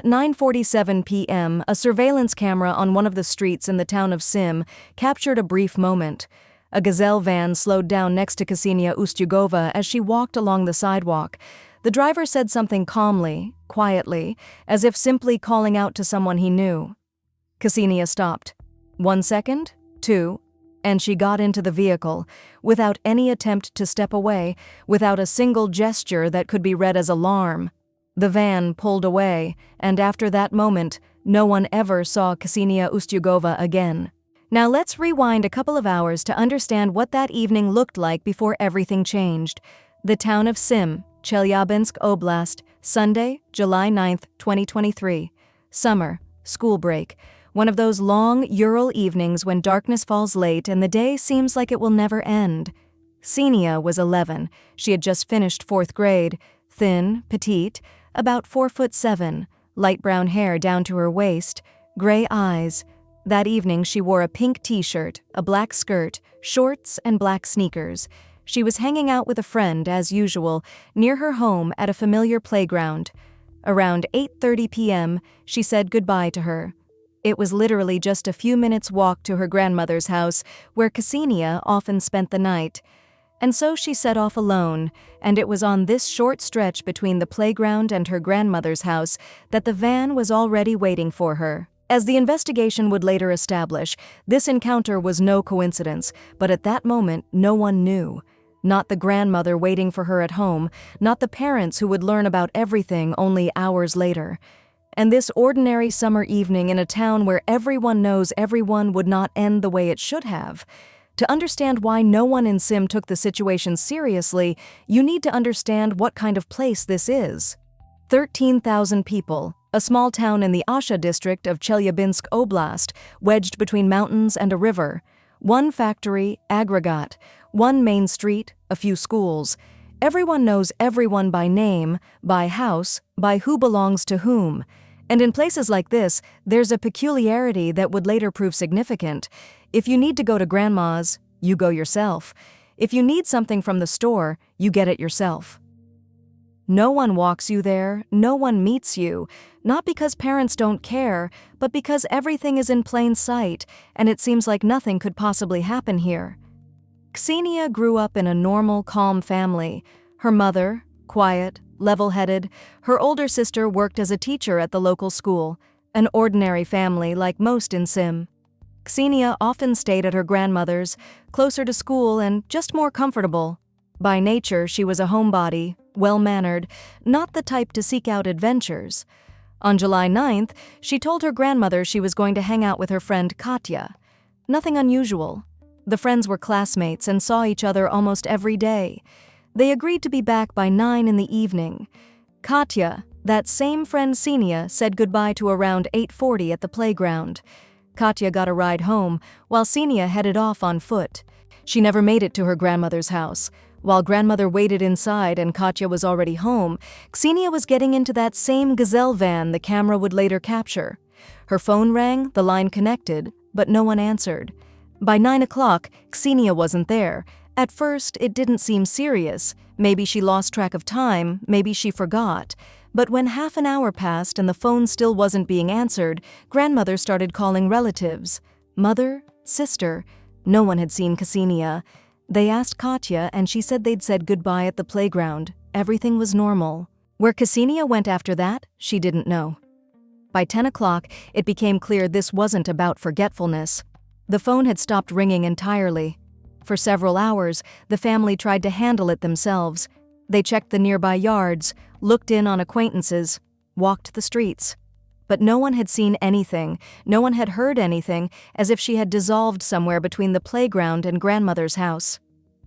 At 9:47 p.m., a surveillance camera on one of the streets in the town of Sim captured a brief moment. A Gazelle van slowed down next to Ksenia Ustyugova as she walked along the sidewalk. The driver said something calmly, quietly, as if simply calling out to someone he knew. Ksenia stopped. 1 second, 2, and she got into the vehicle, without any attempt to step away, without a single gesture that could be read as alarm. The van pulled away, and after that moment, no one ever saw Ksenia Ustyugova again. Now let's rewind a couple of hours to understand what that evening looked like before everything changed. The town of Sim, Chelyabinsk Oblast, Sunday, July 9th, 2023. Summer, school break. One of those long Ural evenings when darkness falls late and the day seems like it will never end. Ksenia was 11. She had just finished 4th grade. Thin, petite, about 4'7", light brown hair down to her waist, gray eyes. That evening she wore a pink t-shirt, a black skirt, shorts, and black sneakers. She was hanging out with a friend, as usual, near her home at a familiar playground. Around 8:30 p.m., she said goodbye to her. It was literally just a few minutes' walk to her grandmother's house, where Ksenia often spent the night. And so she set off alone, and it was on this short stretch between the playground and her grandmother's house that the van was already waiting for her. As the investigation would later establish, this encounter was no coincidence, but at that moment no one knew. Not the grandmother waiting for her at home, not the parents who would learn about everything only hours later. And this ordinary summer evening in a town where everyone knows everyone would not end the way it should have. To understand why no one in Sim took the situation seriously, you need to understand what kind of place this is. 13,000 people, a small town in the Asha district of Chelyabinsk Oblast, wedged between mountains and a river. One factory, aggregate, one main street, a few schools. Everyone knows everyone by name, by house, by who belongs to whom. And in places like this, there's a peculiarity that would later prove significant. If you need to go to grandma's, you go yourself. If you need something from the store, you get it yourself. No one walks you there, no one meets you, not because parents don't care, but because everything is in plain sight, and it seems like nothing could possibly happen here. Ksenia grew up in a normal, calm family. Her mother, quiet, level-headed, her older sister worked as a teacher at the local school, an ordinary family like most in Sim. Ksenia often stayed at her grandmother's, closer to school and just more comfortable. By nature, she was a homebody, well-mannered, not the type to seek out adventures. On July 9th, she told her grandmother she was going to hang out with her friend Katya. Nothing unusual. The friends were classmates and saw each other almost every day. They agreed to be back by 9 in the evening. Katya, that same friend Ksenia, said goodbye to around 8:40 at the playground. Katya got a ride home, while Ksenia headed off on foot. She never made it to her grandmother's house. While grandmother waited inside and Katya was already home, Ksenia was getting into that same Gazelle van the camera would later capture. Her phone rang, the line connected, but no one answered. By 9 o'clock, Ksenia wasn't there. At first, it didn't seem serious. Maybe she lost track of time, maybe she forgot. But when half an hour passed and the phone still wasn't being answered, grandmother started calling relatives. Mother, sister. No one had seen Ksenia. They asked Katya and she said they'd said goodbye at the playground. Everything was normal. Where Ksenia went after that, she didn't know. By 10 o'clock, it became clear this wasn't about forgetfulness. The phone had stopped ringing entirely. For several hours, the family tried to handle it themselves. They checked the nearby yards, looked in on acquaintances, walked the streets. But no one had seen anything, no one had heard anything, as if she had dissolved somewhere between the playground and grandmother's house.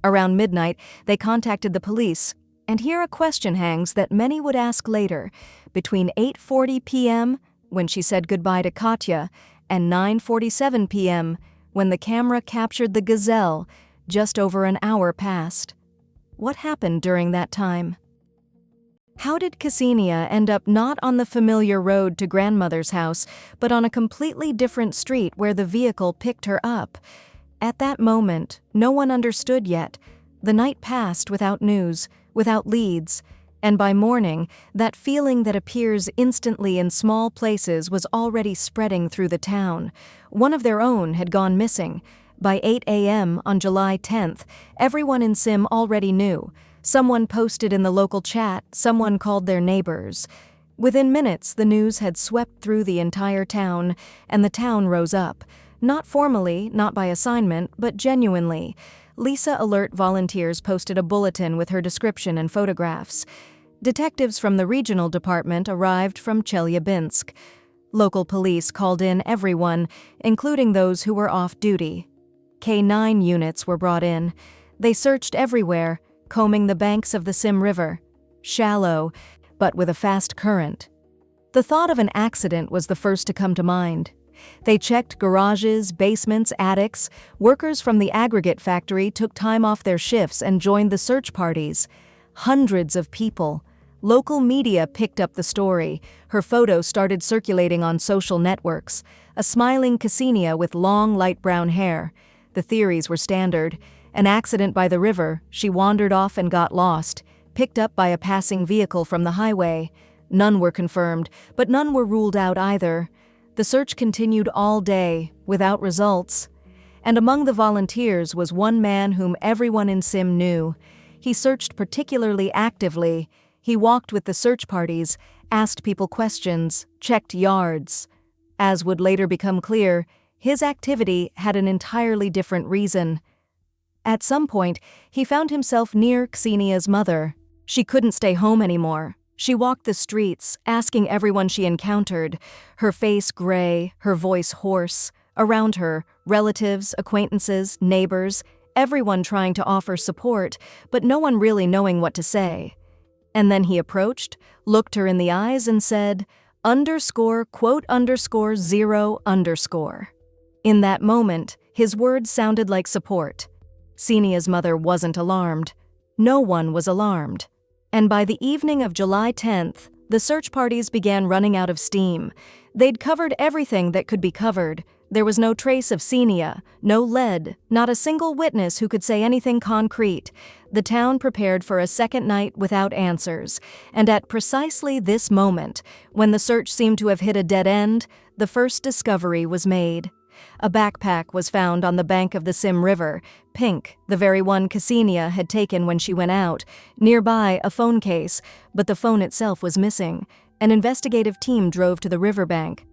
Around midnight, they contacted the police, and here a question hangs that many would ask later. Between 8:40 p.m., when she said goodbye to Katya, and 9:47 p.m., when the camera captured the Gazelle, just over an hour passed. What happened during that time? How did Ksenia end up not on the familiar road to grandmother's house, but on a completely different street where the vehicle picked her up? At that moment, no one understood yet. The night passed without news, without leads, And by morning, that feeling that appears instantly in small places was already spreading through the town. One of their own had gone missing. By 8 a.m. on July 10th, everyone in Sim already knew. Someone posted in the local chat, someone called their neighbors. Within minutes, the news had swept through the entire town, and the town rose up. Not formally, not by assignment, but genuinely. Lisa Alert volunteers posted a bulletin with her description and photographs. Detectives from the regional department arrived from Chelyabinsk. Local police called in everyone, including those who were off duty. K9 units were brought in. They searched everywhere, combing the banks of the Sim River. Shallow, but with a fast current. The thought of an accident was the first to come to mind. They checked garages, basements, attics. Workers from the aggregate factory took time off their shifts and joined the search parties. Hundreds of people. Local media picked up the story. Her photo started circulating on social networks. A smiling Ksenia with long, light brown hair. The theories were standard. An accident by the river, she wandered off and got lost. Picked up by a passing vehicle from the highway. None were confirmed, but none were ruled out either. The search continued all day, without results. And among the volunteers was one man whom everyone in Sim knew. He searched particularly actively. He walked with the search parties, asked people questions, checked yards. As would later become clear, his activity had an entirely different reason. At some point, he found himself near Ksenia's mother. She couldn't stay home anymore. She walked the streets, asking everyone she encountered, her face gray, her voice hoarse. Around her, relatives, acquaintances, neighbors, everyone trying to offer support, but no one really knowing what to say. And then he approached, looked her in the eyes and said, __0_. In that moment, his words sounded like support. Ksenia's mother wasn't alarmed. No one was alarmed. And by the evening of July 10th, the search parties began running out of steam. They'd covered everything that could be covered. There was no trace of Ksenia, no lead, not a single witness who could say anything concrete. The town prepared for a second night without answers. And at precisely this moment, when the search seemed to have hit a dead end, the first discovery was made. A backpack was found on the bank of the Sim River, pink, the very one Ksenia had taken when she went out. Nearby, a phone case, but the phone itself was missing. An investigative team drove to the riverbank.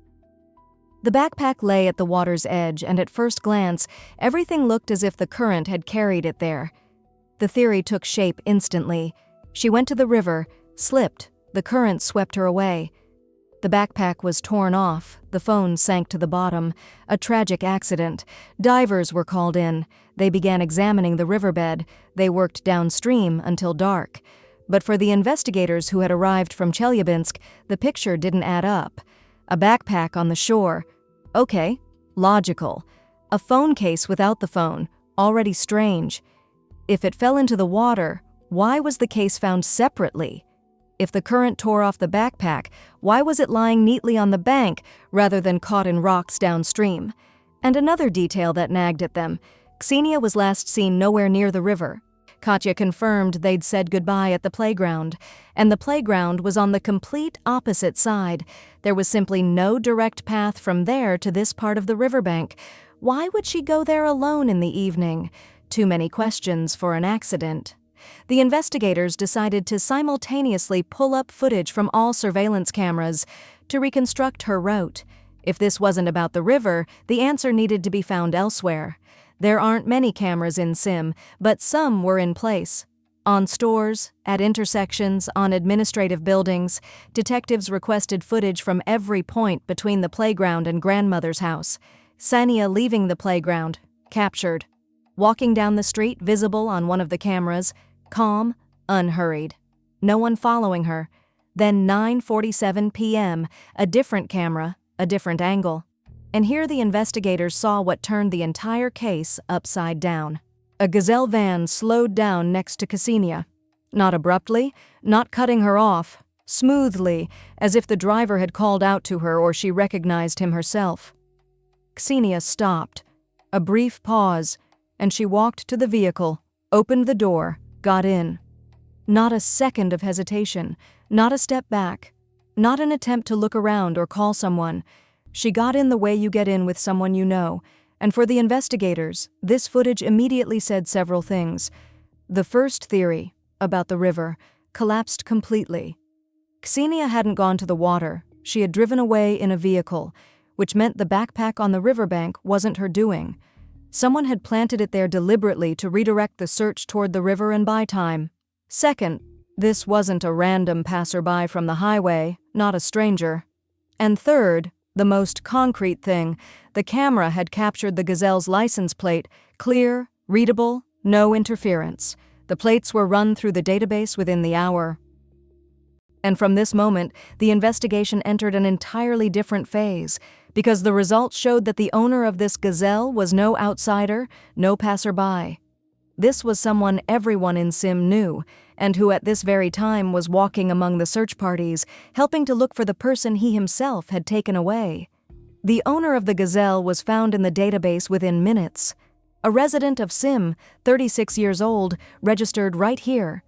The backpack lay at the water's edge, and at first glance, everything looked as if the current had carried it there. The theory took shape instantly. She went to the river, slipped, the current swept her away. The backpack was torn off, the phone sank to the bottom. A tragic accident. Divers were called in. They began examining the riverbed. They worked downstream until dark. But for the investigators who had arrived from Chelyabinsk, the picture didn't add up. A backpack on the shore. Okay, logical. A phone case without the phone. Already strange. If it fell into the water, why was the case found separately? If the current tore off the backpack, why was it lying neatly on the bank rather than caught in rocks downstream? And another detail that nagged at them. Ksenia was last seen nowhere near the river. Katya confirmed they'd said goodbye at the playground, and the playground was on the complete opposite side. There was simply no direct path from there to this part of the riverbank. Why would she go there alone in the evening? Too many questions for an accident. The investigators decided to simultaneously pull up footage from all surveillance cameras to reconstruct her route. If this wasn't about the river, the answer needed to be found elsewhere. There aren't many cameras in Sim, but some were in place. On stores, at intersections, on administrative buildings, detectives requested footage from every point between the playground and grandmother's house. Sania leaving the playground, captured. Walking down the street, visible on one of the cameras, calm, unhurried. No one following her. Then 9:47 p.m., a different camera, a different angle. And here the investigators saw what turned the entire case upside down. A Gazelle van slowed down next to Ksenia. Not abruptly, not cutting her off, smoothly, as if the driver had called out to her or she recognized him herself. Ksenia stopped. A brief pause, and she walked to the vehicle, opened the door, got in. Not a second of hesitation, not a step back, not an attempt to look around or call someone. She got in the way you get in with someone you know, and for the investigators, this footage immediately said several things. The first theory, about the river, collapsed completely. Ksenia hadn't gone to the water, she had driven away in a vehicle, which meant the backpack on the riverbank wasn't her doing. Someone had planted it there deliberately to redirect the search toward the river and buy time. Second, this wasn't a random passerby from the highway, not a stranger. And third, the most concrete thing, the camera had captured the Gazelle's license plate, clear, readable, no interference. The plates were run through the database within the hour. And from this moment, the investigation entered an entirely different phase, because the results showed that the owner of this Gazelle was no outsider, no passerby. This was someone everyone in Sim knew, and who at this very time was walking among the search parties, helping to look for the person he himself had taken away. The owner of the Gazelle was found in the database within minutes. A resident of Sim, 36 years old, registered right here.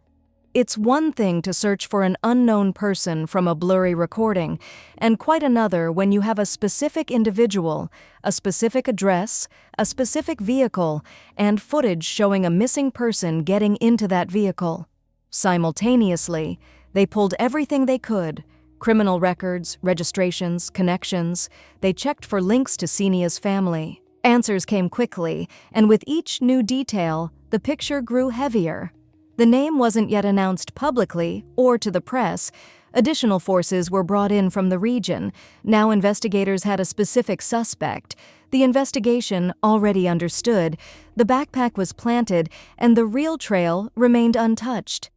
It's one thing to search for an unknown person from a blurry recording, and quite another when you have a specific individual, a specific address, a specific vehicle, and footage showing a missing person getting into that vehicle. Simultaneously, they pulled everything they could: criminal records, registrations, connections. They checked for links to Ksenia's family. Answers came quickly, and with each new detail, the picture grew heavier. The name wasn't yet announced publicly or to the press. Additional forces were brought in from the region. Now investigators had a specific suspect. The investigation already understood. The backpack was planted, and the real trail remained untouched.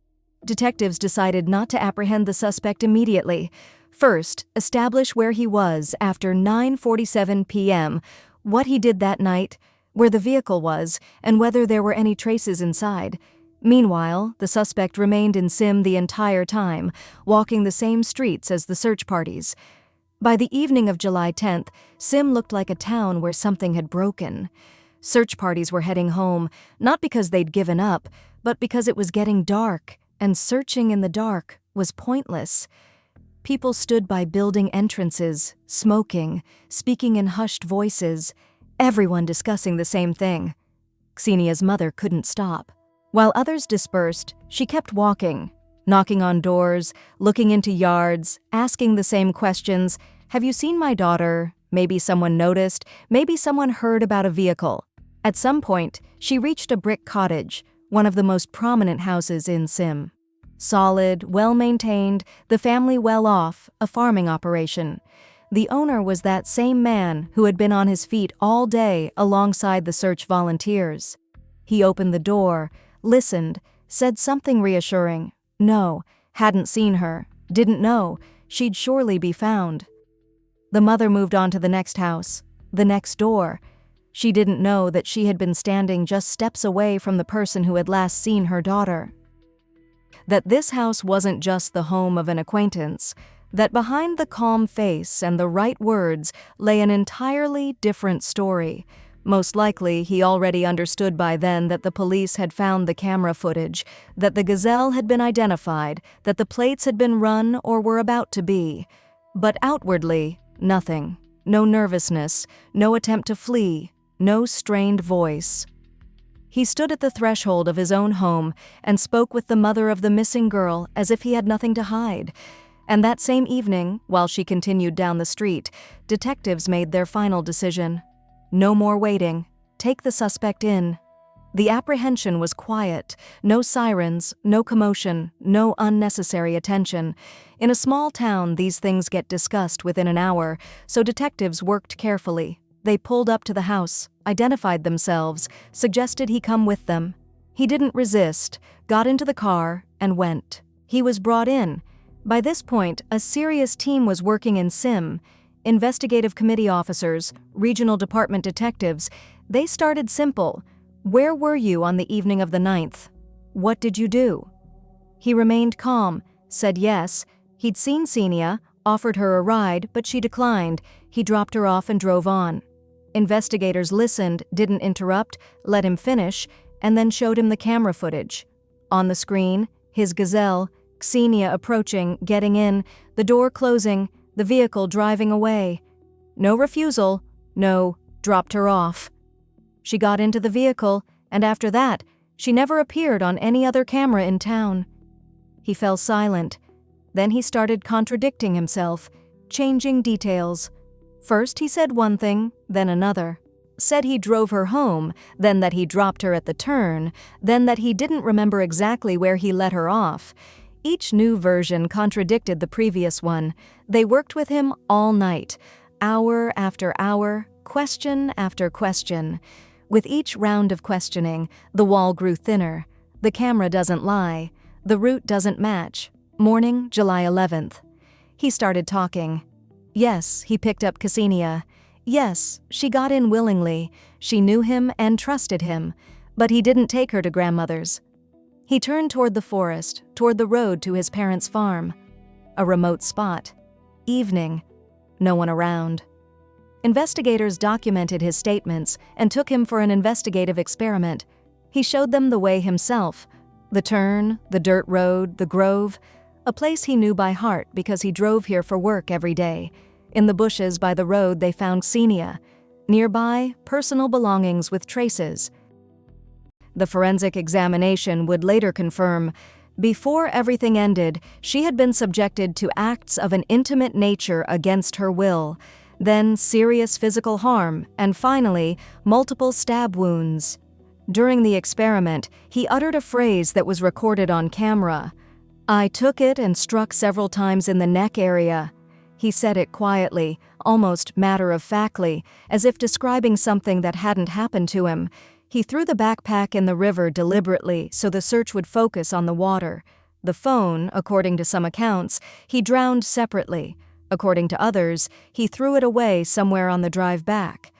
Detectives decided not to apprehend the suspect immediately. First, establish where he was after 9:47 p.m., what he did that night, where the vehicle was, and whether there were any traces inside. Meanwhile, the suspect remained in Sim the entire time, walking the same streets as the search parties. By the evening of July 10th, Sim looked like a town where something had broken. Search parties were heading home, not because they'd given up, but because it was getting dark, and searching in the dark was pointless. People stood by building entrances, smoking, speaking in hushed voices, everyone discussing the same thing. Ksenia's mother couldn't stop. While others dispersed, she kept walking, knocking on doors, looking into yards, asking the same questions. Have you seen my daughter? Maybe someone noticed. Maybe someone heard about a vehicle. At some point, she reached a brick cottage, one of the most prominent houses in Sim. Solid, well-maintained, the family well off, a farming operation. The owner was that same man who had been on his feet all day alongside the search volunteers. He opened the door, listened, said something reassuring. No, hadn't seen her, didn't know, she'd surely be found. The mother moved on to the next house, the next door. She didn't know that she had been standing just steps away from the person who had last seen her daughter. That this house wasn't just the home of an acquaintance, that behind the calm face and the right words lay an entirely different story. Most likely, he already understood by then that the police had found the camera footage, that the Gazelle had been identified, that the plates had been run or were about to be. But outwardly, nothing. No nervousness, no attempt to flee, no strained voice. He stood at the threshold of his own home and spoke with the mother of the missing girl as if he had nothing to hide. And that same evening, while she continued down the street, detectives made their final decision. No more waiting. Take the suspect in. The apprehension was quiet. No sirens, no commotion, no unnecessary attention. In a small town, these things get discussed within an hour, so detectives worked carefully. They pulled up to the house, identified themselves, suggested he come with them. He didn't resist, got into the car, and went. He was brought in. By this point, a serious team was working in Sim. Investigative committee officers, regional department detectives. They started simple. Where were you on the evening of the 9th? What did you do? He remained calm, said yes. He'd seen Ksenia, offered her a ride, but she declined. He dropped her off and drove on. Investigators listened, didn't interrupt, let him finish, and then showed him the camera footage. On the screen, His gazelle, Ksenia approaching, getting in, the door closing, the vehicle driving away. No refusal, no, dropped her off. She got into the vehicle, and after that, she never appeared on any other camera in town. He fell silent. Then he started contradicting himself, changing details. First he said one thing, then another. Said he drove her home, then that he dropped her at the turn, then that he didn't remember exactly where he let her off. Each new version contradicted the previous one. They worked with him all night, hour after hour, question after question. With each round of questioning, the wall grew thinner. The camera doesn't lie. The route doesn't match. Morning, July 11th. He started talking. Yes, he picked up Ksenia. Yes, she got in willingly. She knew him and trusted him. But he didn't take her to grandmother's. He turned toward the forest, toward the road to his parents' farm. A remote spot. Evening. No one around. Investigators documented his statements and took him for an investigative experiment. He showed them the way himself. The turn, the dirt road, the grove. A place he knew by heart because he drove here for work every day. In the bushes by the road they found Ksenia. Nearby, personal belongings with traces. The forensic examination would later confirm, before everything ended, she had been subjected to acts of an intimate nature against her will, then serious physical harm, and finally, multiple stab wounds. During the experiment, he uttered a phrase that was recorded on camera. "I took it and struck several times in the neck area." He said it quietly, almost matter-of-factly, as if describing something that hadn't happened to him. He threw the backpack in the river deliberately so the search would focus on the water. The phone, according to some accounts, he drowned separately. According to others, he threw it away somewhere on the drive back.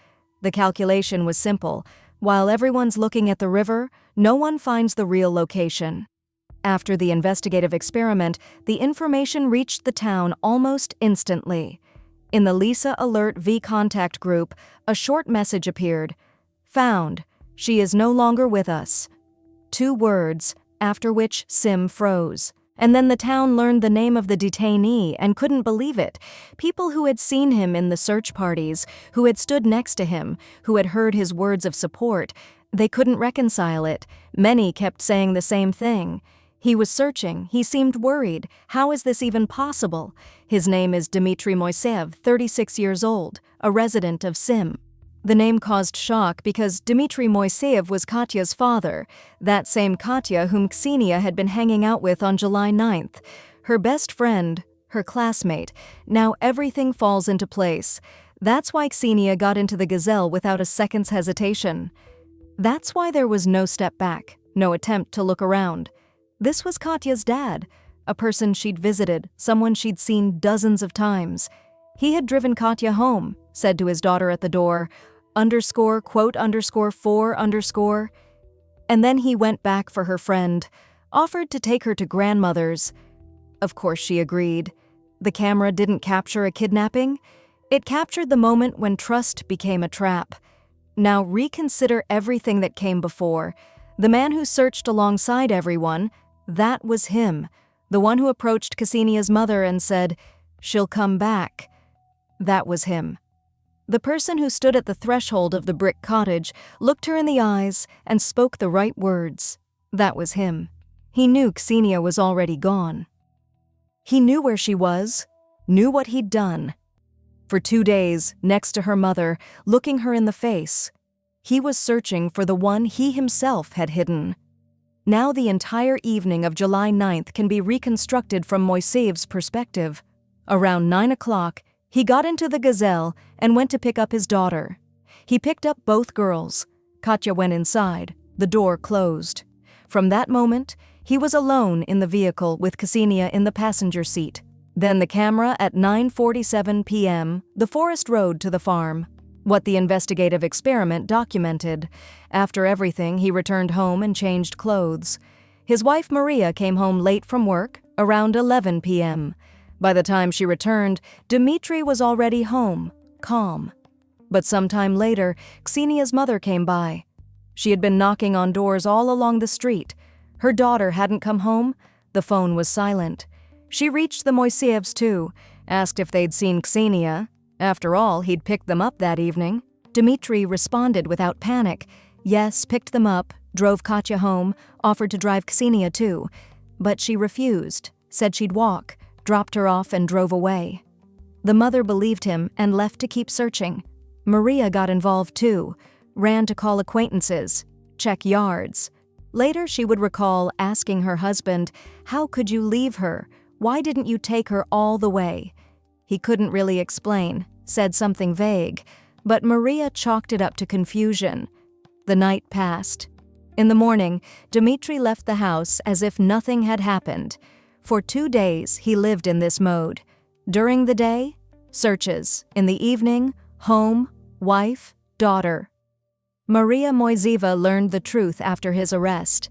The calculation was simple. While everyone's looking at the river, no one finds the real location. After the investigative experiment, the information reached the town almost instantly. In the Lisa Alert V contact group, a short message appeared. "Found. She is no longer with us." 2 words, after which Sim froze. And then the town learned the name of the detainee and couldn't believe it. People who had seen him in the search parties, who had stood next to him, who had heard his words of support, they couldn't reconcile it. Many kept saying the same thing. He was searching. He seemed worried. How is this even possible? His name is Dmitry Moiseev, 36 years old, a resident of Sim. The name caused shock because Dmitry Moiseev was Katya's father, that same Katya whom Ksenia had been hanging out with on July 9th. Her best friend, her classmate. Now everything falls into place. That's why Ksenia got into the gazelle without a second's hesitation. That's why there was no step back, no attempt to look around. This was Katya's dad, a person she'd visited, someone she'd seen dozens of times. He had driven Katya home, said to his daughter at the door, _quote_4_. And then he went back for her friend, offered to take her to grandmother's. Of course she agreed. The camera didn't capture a kidnapping. It captured the moment when trust became a trap. Now reconsider everything that came before. The man who searched alongside everyone, that was him. The one who approached Ksenia's mother and said, "She'll come back." That was him. The person who stood at the threshold of the brick cottage looked her in the eyes and spoke the right words. That was him. He knew Ksenia was already gone. He knew where she was, knew what he'd done. For 2 days, next to her mother, looking her in the face, he was searching for the one he himself had hidden. Now the entire evening of July 9th can be reconstructed from Moiseev's perspective. Around 9 o'clock, he got into the gazelle and went to pick up his daughter. He picked up both girls. Katya went inside. The door closed. From that moment, he was alone in the vehicle with Ksenia in the passenger seat. Then the camera at 9:47 p.m., the forest road to the farm. What the investigative experiment documented. After everything, he returned home and changed clothes. His wife Maria came home late from work, around 11 p.m. By the time she returned, Dmitry was already home, calm. But sometime later, Ksenia's mother came by. She had been knocking on doors all along the street. Her daughter hadn't come home. The phone was silent. She reached the Moiseyevs too, asked if they'd seen Ksenia. After all, he'd picked them up that evening. Dmitri responded without panic. Yes, picked them up, drove Katya home, offered to drive Ksenia too. But she refused, said she'd walk, dropped her off and drove away. The mother believed him and left to keep searching. Maria got involved too, ran to call acquaintances, check yards. Later she would recall asking her husband, "How could you leave her? Why didn't you take her all the way?" He couldn't really explain, said something vague, but Maria chalked it up to confusion. The night passed. In the morning, Dmitri left the house as if nothing had happened. For 2 days, he lived in this mode. During the day, searches. In the evening, home, wife, daughter. Maria Moiseyeva learned the truth after his arrest.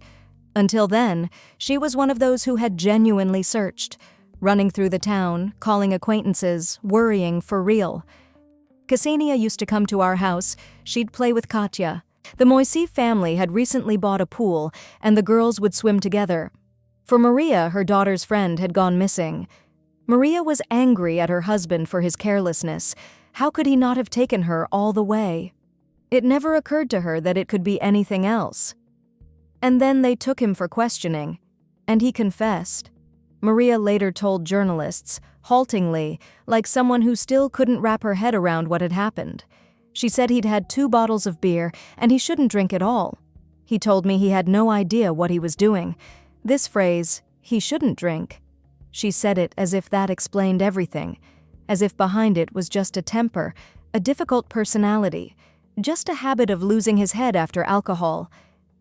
Until then, she was one of those who had genuinely searched, running through the town, calling acquaintances, worrying for real. Ksenia used to come to our house. She'd play with Katya. The Moiseyev family had recently bought a pool, and the girls would swim together. For Maria, her daughter's friend had gone missing. Maria was angry at her husband for his carelessness. How could he not have taken her all the way? It never occurred to her that it could be anything else. And then they took him for questioning, and he confessed. Maria later told journalists, haltingly, like someone who still couldn't wrap her head around what had happened. She said he'd had 2 bottles of beer and he shouldn't drink at all. He told me he had no idea what he was doing. This phrase, "he shouldn't drink," she said it as if that explained everything, as if behind it was just a temper, a difficult personality, just a habit of losing his head after alcohol.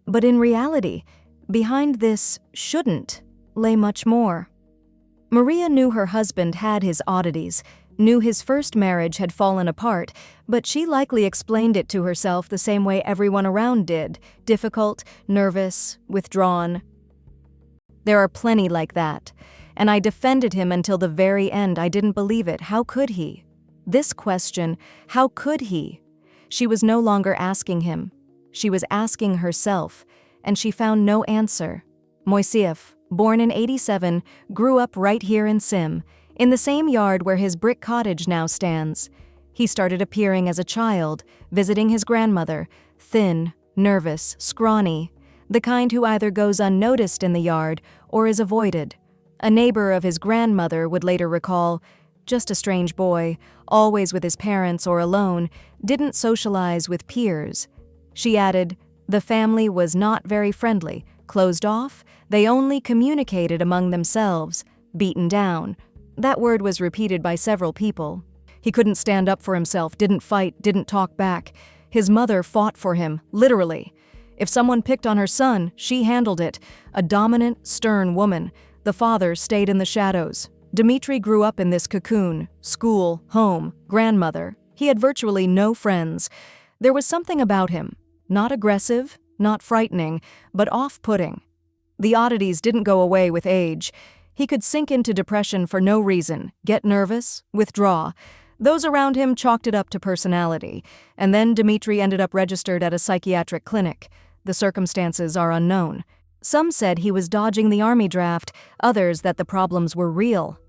But in reality, behind this "shouldn't" lay much more. Maria knew her husband had his oddities, knew his first marriage had fallen apart, but she likely explained it to herself the same way everyone around did, difficult, nervous, withdrawn. There are plenty like that, and I defended him until the very end. I didn't believe it. How could he? This question, how could he? She was no longer asking him. She was asking herself, and she found no answer. Moiseyev, born in '87, grew up right here in Sim, in the same yard where his brick cottage now stands. He started appearing as a child, visiting his grandmother, thin, nervous, scrawny, the kind who either goes unnoticed in the yard or is avoided. A neighbor of his grandmother would later recall, just a strange boy, always with his parents or alone, didn't socialize with peers. She added, the family was not very friendly, closed off, they only communicated among themselves, beaten down. That word was repeated by several people. He couldn't stand up for himself, didn't fight, didn't talk back. His mother fought for him, literally. If someone picked on her son, she handled it. A dominant, stern woman. The father stayed in the shadows. Dmitri grew up in this cocoon, school, home, grandmother. He had virtually no friends. There was something about him, not aggressive, not frightening, but off-putting. The oddities didn't go away with age. He could sink into depression for no reason, get nervous, withdraw. Those around him chalked it up to personality, and then Dmitri ended up registered at a psychiatric clinic. The circumstances are unknown. Some said he was dodging the army draft, others that the problems were real.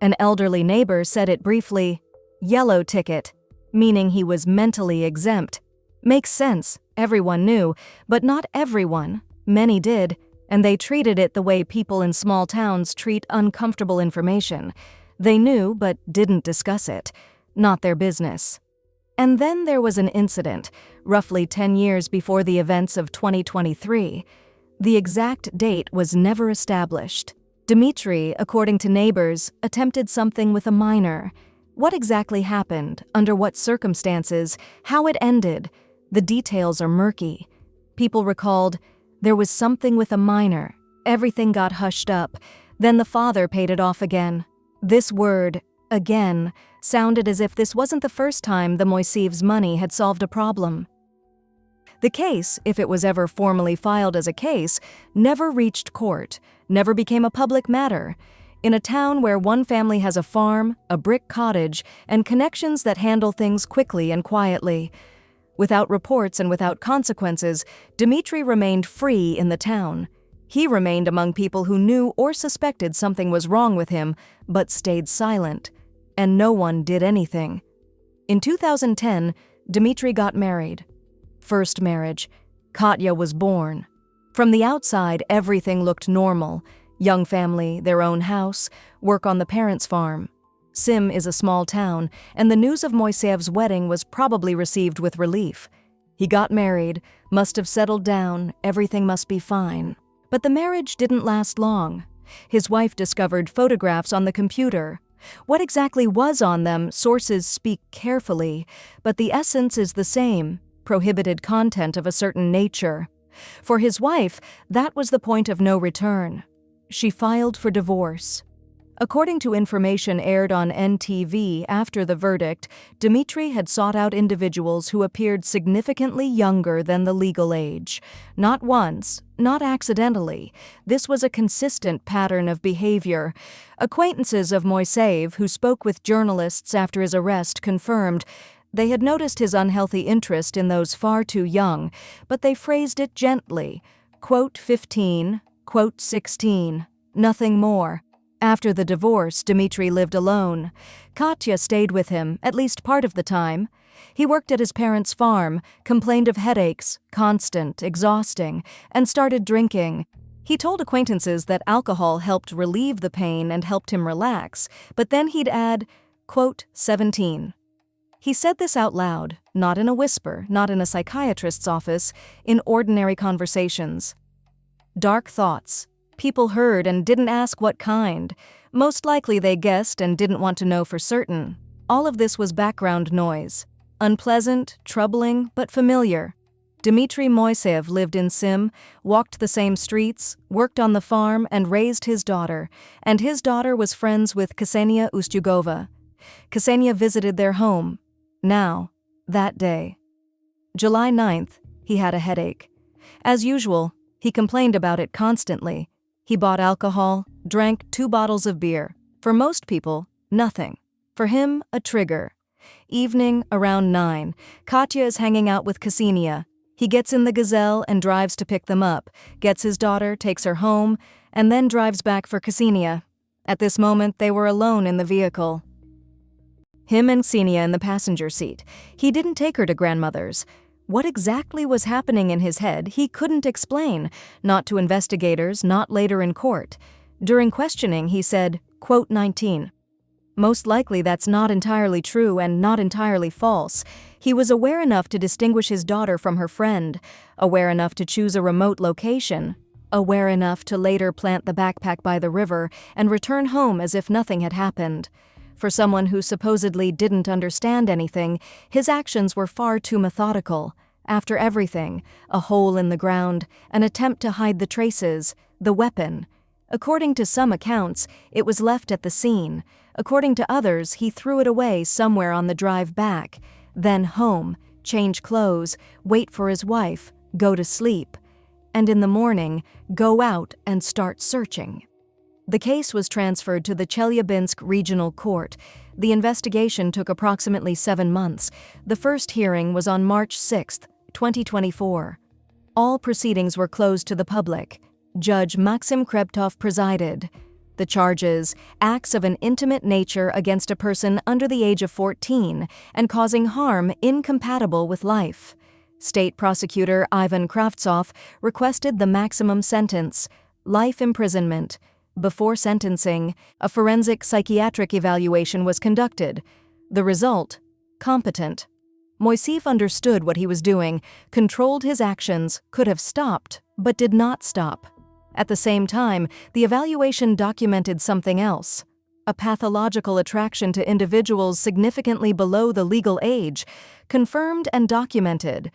An elderly neighbor said it briefly, yellow ticket, meaning he was mentally exempt. Makes sense, everyone knew, but not everyone. Many did, and they treated it the way people in small towns treat uncomfortable information. They knew but didn't discuss it. Not their business. And then there was an incident, roughly 10 years before the events of 2023. The exact date was never established. Dmitri, according to neighbors, attempted something with a minor. What exactly happened, under what circumstances, how it ended? The details are murky. People recalled, there was something with a minor. Everything got hushed up. Then the father paid it off again. This word, again, sounded as if this wasn't the first time the Moiseyevs' money had solved a problem. The case, if it was ever formally filed as a case, never reached court, never became a public matter. In a town where one family has a farm, a brick cottage, and connections that handle things quickly and quietly. Without reports and without consequences, Dmitri remained free in the town. He remained among people who knew or suspected something was wrong with him, but stayed silent, and no one did anything. In 2010, Dmitry got married. First marriage. Katya was born. From the outside, everything looked normal. Young family, their own house, work on the parents' farm. Sim is a small town, and the news of Moiseyev's wedding was probably received with relief. He got married, must have settled down, everything must be fine. But the marriage didn't last long. His wife discovered photographs on the computer. What exactly was on them, sources speak carefully, but the essence is the same: prohibited content of a certain nature. For his wife, that was the point of no return. She filed for divorce. According to information aired on NTV after the verdict, Dmitry had sought out individuals who appeared significantly younger than the legal age. Not once, not accidentally. This was a consistent pattern of behavior. Acquaintances of Moiseyev who spoke with journalists after his arrest confirmed they had noticed his unhealthy interest in those far too young, but they phrased it gently. Quote 15, quote 16, nothing more. After the divorce, Dmitry lived alone. Katya stayed with him, at least part of the time. He worked at his parents' farm, complained of headaches, constant, exhausting, and started drinking. He told acquaintances that alcohol helped relieve the pain and helped him relax, but then he'd add, quote, 17. He said this out loud, not in a whisper, not in a psychiatrist's office, in ordinary conversations. Dark thoughts. People heard and didn't ask what kind. Most likely they guessed and didn't want to know for certain. All of this was background noise. Unpleasant, troubling, but familiar. Dmitry Moiseyev lived in Sim, walked the same streets, worked on the farm, and raised his daughter. And his daughter was friends with Ksenia Ustyugova. Ksenia visited their home. Now, that day. July 9th, he had a headache. As usual, he complained about it constantly. He bought alcohol, drank 2 bottles of beer. For most people, nothing. For him, a trigger. Evening, around 9, Katya is hanging out with Ksenia. He gets in the Gazelle and drives to pick them up, gets his daughter, takes her home, and then drives back for Ksenia. At this moment, they were alone in the vehicle. Him and Ksenia in the passenger seat. He didn't take her to grandmother's. What exactly was happening in his head, he couldn't explain, not to investigators, not later in court. During questioning, he said, quote 19. Most likely that's not entirely true and not entirely false. He was aware enough to distinguish his daughter from her friend, aware enough to choose a remote location, aware enough to later plant the backpack by the river and return home as if nothing had happened. For someone who supposedly didn't understand anything, his actions were far too methodical. After everything, a hole in the ground, an attempt to hide the traces, the weapon. According to some accounts, it was left at the scene. According to others, he threw it away somewhere on the drive back. Then home, change clothes, wait for his wife, go to sleep. And in the morning, go out and start searching. The case was transferred to the Chelyabinsk Regional Court. The investigation took approximately 7 months. The first hearing was on March 6, 2024. All proceedings were closed to the public. Judge Maxim Krebtov presided. The charges: acts of an intimate nature against a person under the age of 14 and causing harm incompatible with life. State prosecutor Ivan Kravtsov requested the maximum sentence, life imprisonment. Before sentencing, a forensic psychiatric evaluation was conducted. The result: competent. Moiseyev understood what he was doing, controlled his actions, could have stopped, but did not stop. At the same time, the evaluation documented something else: a pathological attraction to individuals significantly below the legal age, confirmed and documented.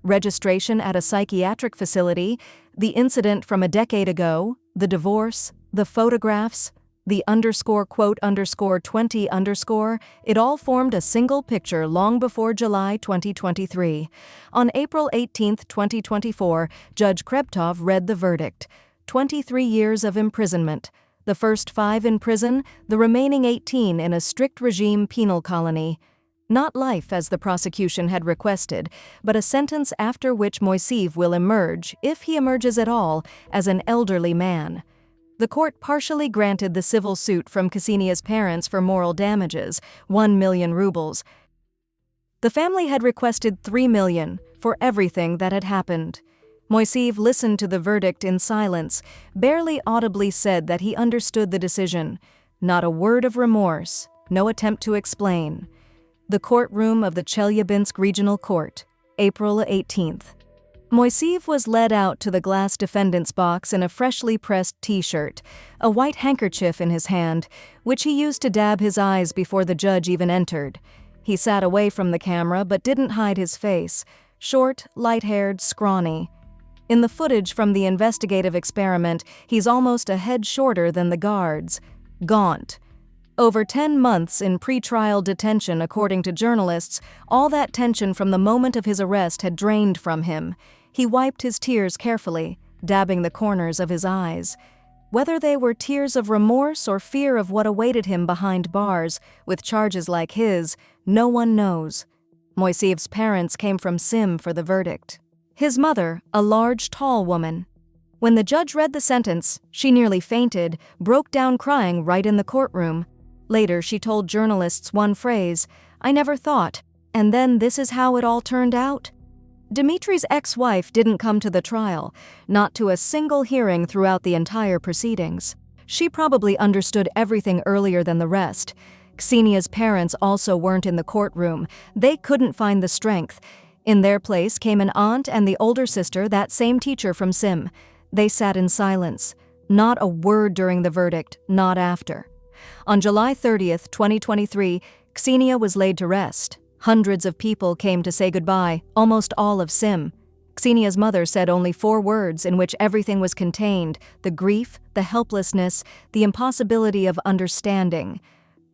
Registration at a psychiatric facility, the incident from a decade ago, the divorce, the photographs, the _quote_20_, it all formed a single picture long before July 2023. On April 18, 2024, Judge Krebtov read the verdict: 23 years of imprisonment. The first 5 in prison, the remaining 18 in a strict regime penal colony. Not life as the prosecution had requested, but a sentence after which Moiseev will emerge, if he emerges at all, as an elderly man. The court partially granted the civil suit from Ksenia's parents for moral damages, 1 million rubles. The family had requested 3 million for everything that had happened. Moiseev listened to the verdict in silence, barely audibly said that he understood the decision. Not a word of remorse, no attempt to explain. The courtroom of the Chelyabinsk Regional Court, April 18th. Moiseev was led out to the glass defendant's box in a freshly pressed T-shirt, a white handkerchief in his hand, which he used to dab his eyes before the judge even entered. He sat away from the camera but didn't hide his face, short, light-haired, scrawny. In the footage from the investigative experiment, he's almost a head shorter than the guards. Gaunt. Over 10 months in pre-trial detention, according to journalists, all that tension from the moment of his arrest had drained from him. He wiped his tears carefully, dabbing the corners of his eyes. Whether they were tears of remorse or fear of what awaited him behind bars, with charges like his, no one knows. Moiseev's parents came from Sim for the verdict. His mother, a large, tall woman. When the judge read the sentence, she nearly fainted, broke down crying right in the courtroom. Later, she told journalists one phrase, "I never thought, and then this is how it all turned out?" Dmitri's ex-wife didn't come to the trial, not to a single hearing throughout the entire proceedings. She probably understood everything earlier than the rest. Ksenia's parents also weren't in the courtroom. They couldn't find the strength. In their place came an aunt and the older sister, that same teacher from Sim. They sat in silence. Not a word during the verdict, not after. On July 30th, 2023, Ksenia was laid to rest. Hundreds of people came to say goodbye, almost all of Sim. Ksenia's mother said only 4 words in which everything was contained: the grief, the helplessness, the impossibility of understanding.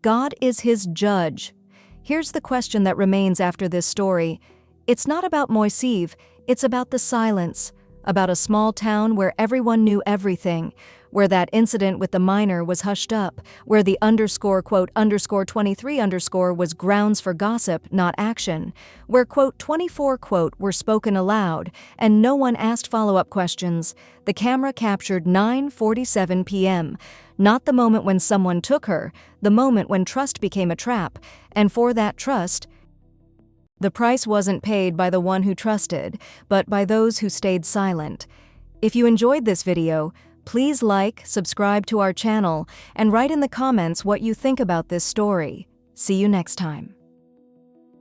God is his judge. Here's the question that remains after this story. It's not about Moiseev, it's about the silence, about a small town where everyone knew everything, where that incident with the minor was hushed up, where the _23_ was grounds for gossip, not action, where _24_ were spoken aloud, and no one asked follow-up questions. The camera captured 9:47 p.m., not the moment when someone took her, the moment when trust became a trap, and for that trust, the price wasn't paid by the one who trusted, but by those who stayed silent. If you enjoyed this video, please like, subscribe to our channel, and write in the comments what you think about this story. See you next time.